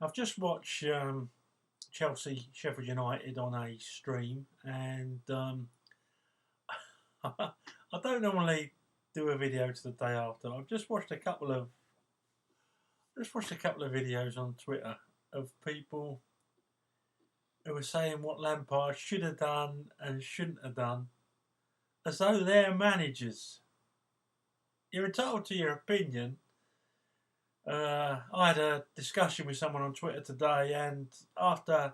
I've just watched Chelsea Sheffield United on a stream, and I don't normally do a video to the day after. I've just watched a couple of videos on Twitter of people who were saying what Lampard should have done and shouldn't have done, as though they're managers. You're entitled to your opinion. I had a discussion with someone on Twitter today, and after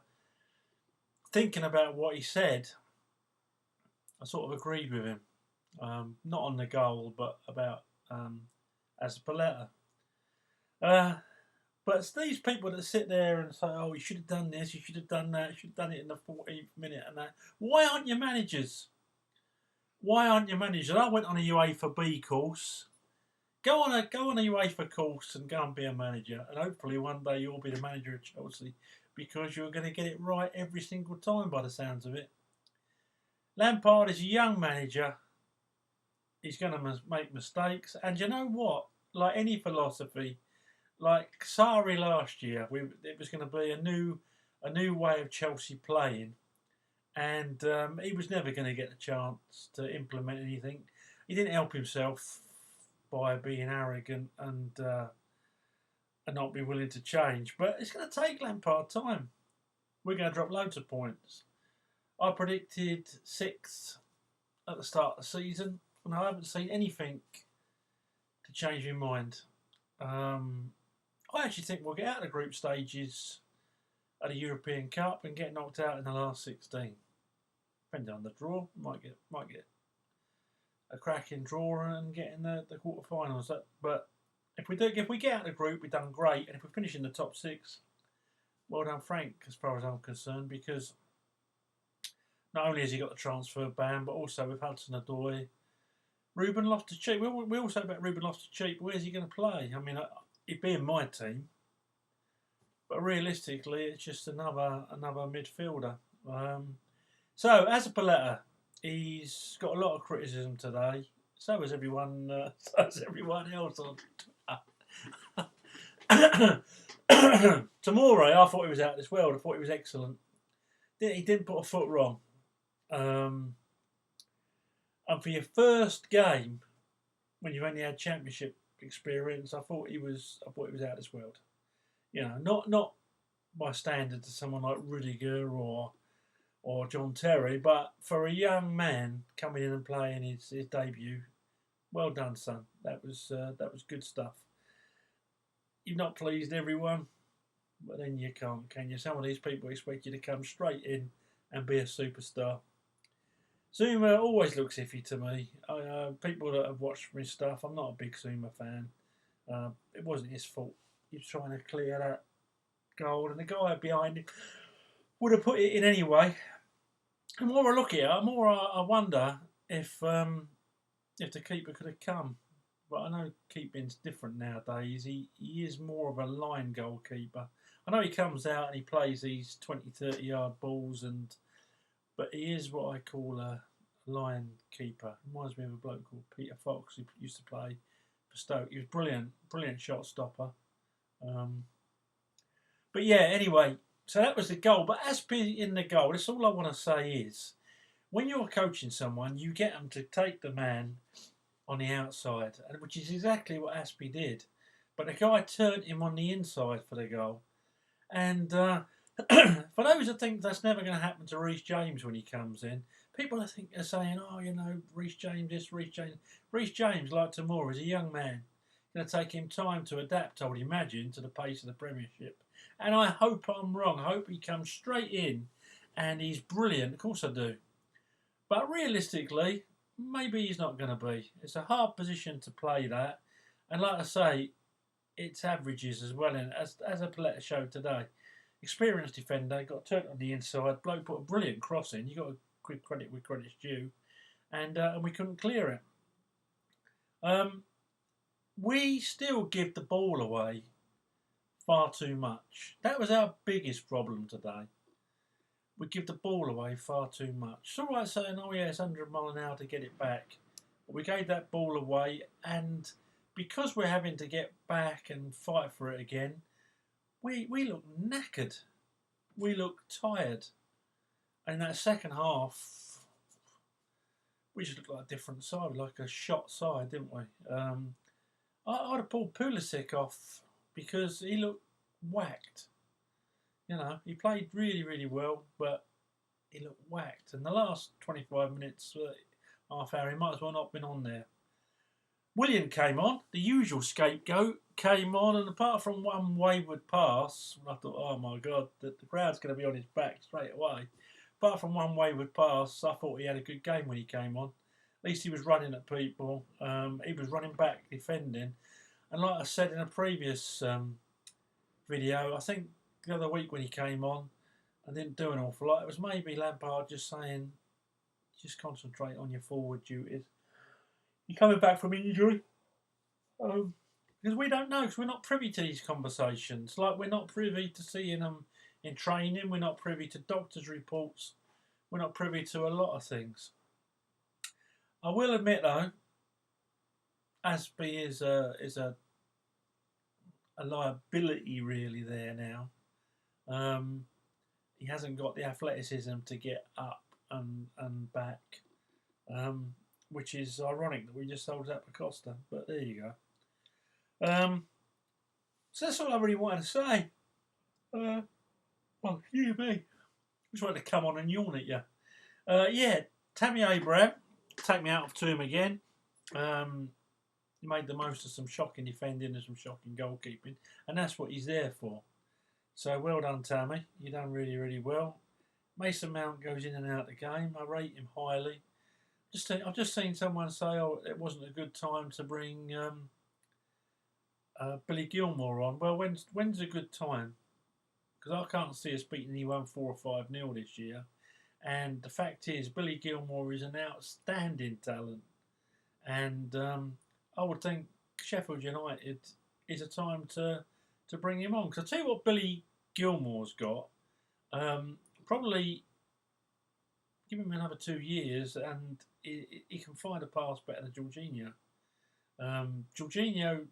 thinking about what he said, I sort of agreed with him. Not on the goal, but about Azpilicueta. Uh, but it's these people that sit there and say, "Oh, you should have done this, you should have done that, you should have done it in the 14th minute," and that. Why aren't you managers? Why aren't you managers? I went on a UEFA B course. Go on a UEFA course and go and be a manager, and hopefully one day you'll be the manager of Chelsea, because you're going to get it right every single time by the sounds of it. Lampard is a young manager. He's going to make mistakes, and you know what? Like any philosophy, like Sarri last year, it was going to be a new way of Chelsea playing, and he was never going to get the chance to implement anything. He didn't help himself by being arrogant and not be willing to change. But it's going to take Lampard time. We're going to drop loads of points. I predicted 6th at the start of the season, and I haven't seen anything to change my mind. I actually think we'll get out of the group stages at the European Cup and get knocked out in the last 16. Depending on the draw, might get a cracking draw and get in the quarterfinals. But if we get out of the group, we've done great, and if we finish in the top 6, well done, Frank, as far as I'm concerned, because not only has he got the transfer ban, but also with Hudson-Odoi, Ruben Loftus-Cheek. We all say about Ruben Loftus-Cheek, where's he going to play? I mean, he'd be in my team, but realistically, it's just another midfielder. So, Azpilicueta, he's got a lot of criticism today. So has everyone. So has everyone else on Tomorrow, I thought he was out of this world. I thought he was excellent. He didn't put a foot wrong. And for your first game, when you've only had championship experience, I thought he was out of this world. You know, not by standard to someone like Rudiger or John Terry, but for a young man coming in and playing his debut, well done, son. That was good stuff. You've not pleased everyone, but then you can't, can you? Some of these people expect you to come straight in and be a superstar. Zuma always looks iffy to me. People that have watched my stuff, I'm not a big Zuma fan. It wasn't his fault. He was trying to clear that goal, and the guy behind him would have put it in anyway. The more I look at it, the more I wonder if the keeper could have come. But I know keeping's different nowadays. He is more of a line goalkeeper. I know he comes out and he plays these 20, 30-yard balls, but he is what I call a line keeper. Reminds me of a bloke called Peter Fox who used to play for Stoke. He was brilliant shot stopper. But yeah, anyway, so that was the goal. But as in the goal, that's all I want to say is, when you're coaching someone, you get them to take the man on the outside, which is exactly what Aspie did. But the guy turned him on the inside for the goal. And for those that think that's never going to happen to Reece James when he comes in, people are saying, oh, you know, Reece James, Reece James, like tomorrow, is a young man. It's going to take him time to adapt, I would imagine, to the pace of the Premiership. And I hope I'm wrong. I hope he comes straight in and he's brilliant. Of course I do. But realistically, maybe he's not going to be. It's a hard position to play that. And like I say, it's averages as well. And as Azpilicueta showed today, experienced defender, got turned on the inside. Bloke put a brilliant cross in. You got to give credit where credit's due. And we couldn't clear it. We still give the ball away far too much. That was our biggest problem today. We give the ball away far too much. It's all right saying, oh yeah, it's 100 mile an hour to get it back. But we gave that ball away, and because we're having to get back and fight for it again, we looked knackered. We looked tired. And in that second half, we just looked like a different side, like a shot side, didn't we? I'd have pulled Pulisic off because he looked whacked. You know, he played really, really well, but he looked whacked. And the last 25 minutes, half hour, he might as well not have been on there. Willian came on, the usual scapegoat, came on, and apart from one wayward pass, I thought, oh my God, the crowd's going to be on his back straight away. Apart from one wayward pass, I thought he had a good game when he came on. At least he was running at people. He was running back, defending. And like I said in a previous video, I think the other week when he came on and didn't do an awful lot, it was maybe Lampard just saying, just concentrate on your forward duties. You're coming back from injury. Because we don't know, because we're not privy to these conversations. Like, we're not privy to seeing them in training. We're not privy to doctors' reports. We're not privy to a lot of things. I will admit, though, Aspie is a liability really there now. He hasn't got the athleticism to get up and back, which is ironic that we just sold Zappa Costa. But there you go. So that's all I really wanted to say. Well, excuse me. Just wanted to come on and yawn at you. Yeah, Tammy Abraham, take me out of two him again. He made the most of some shocking defending and some shocking goalkeeping, and that's what he's there for. So well done, Tammy. You done really, really well. Mason Mount goes in and out of the game. I rate him highly. I've just seen someone say, "Oh, it wasn't a good time to bring Billy Gilmore on." Well, when's a good time? Because I can't see us beating anyone 4 or 5-0 this year. And the fact is, Billy Gilmore is an outstanding talent. And I would think Sheffield United is a time to bring him on. Because I'll tell you what Billy Gilmore's got. Probably give him another 2 years and he can find a pass better than Jorginho. Jorginho,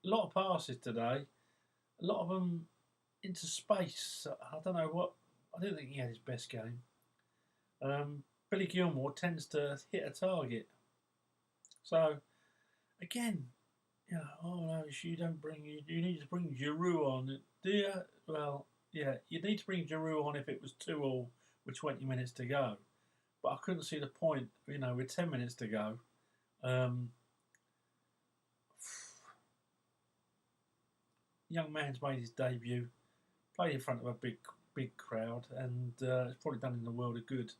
a lot of passes today. A lot of them into space. I don't know what. I didn't think he had his best game. Billy Gilmore tends to hit a target. So, again, yeah, oh no, you don't bring. You need to bring Giroud on, do you? Well, yeah, you need to bring Giroud on if it was 2-2 with 20 minutes to go. But I couldn't see the point, with 10 minutes to go. Young man's made his debut, played in front of a big crowd, and it's probably done him the world of good.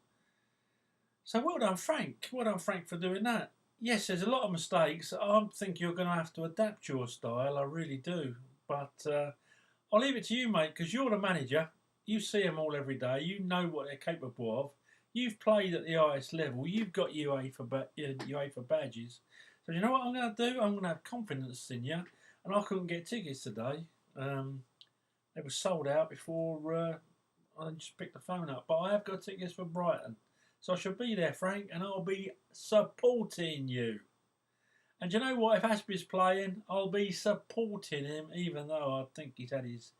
So well done, Frank. Well done, Frank, for doing that. Yes, there's a lot of mistakes. I think you're going to have to adapt your style. I really do. But I'll leave it to you, mate, because you're the manager. You see them all every day. You know what they're capable of. You've played at the highest level. You've got UEFA badges. So you know what I'm going to do? I'm going to have confidence in you. And I couldn't get tickets today. They were sold out before I just picked the phone up. But I have got tickets for Brighton. So I shall be there, Frank, and I'll be supporting you. And you know what? If Aspie's playing, I'll be supporting him, even though I think he's had his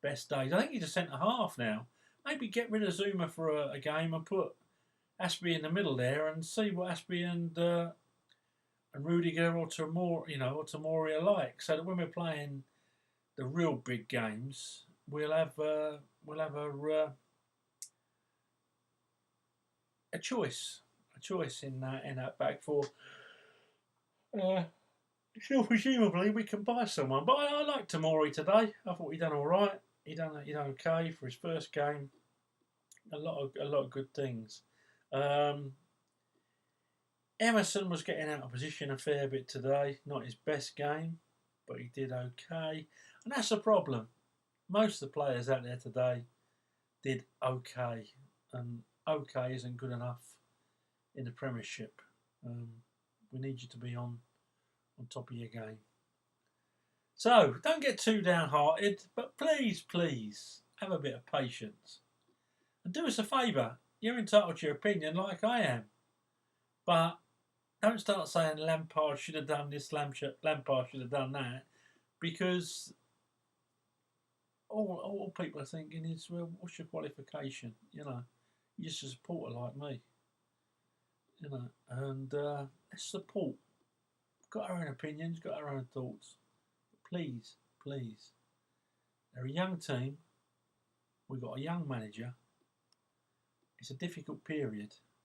best days. I think he's a centre-half now. Maybe get rid of Zuma for a game and put Aspie in the middle there and see what Aspie and Rudiger or Tomori are like. So that when we're playing the real big games, we'll have a choice in that back four. Sure, presumably we can buy someone, but I like Tomori today. I thought he done all right. He done okay for his first game. A lot of good things. Emerson was getting out of position a fair bit today. Not his best game, but he did okay, and that's the problem. Most of the players out there today did okay, and okay isn't good enough in the Premiership. We need you to be on top of your game. So don't get too downhearted, but please have a bit of patience and do us a favour. You're entitled to your opinion, like I am, but don't start saying Lampard should have done this, Lampard should have done that, because all people are thinking is, well, what's your qualification? You know, you're just a supporter like me. You know, and let's support. Got our own opinions, got our own thoughts. Please, please. They're a young team. We've got a young manager. It's a difficult period.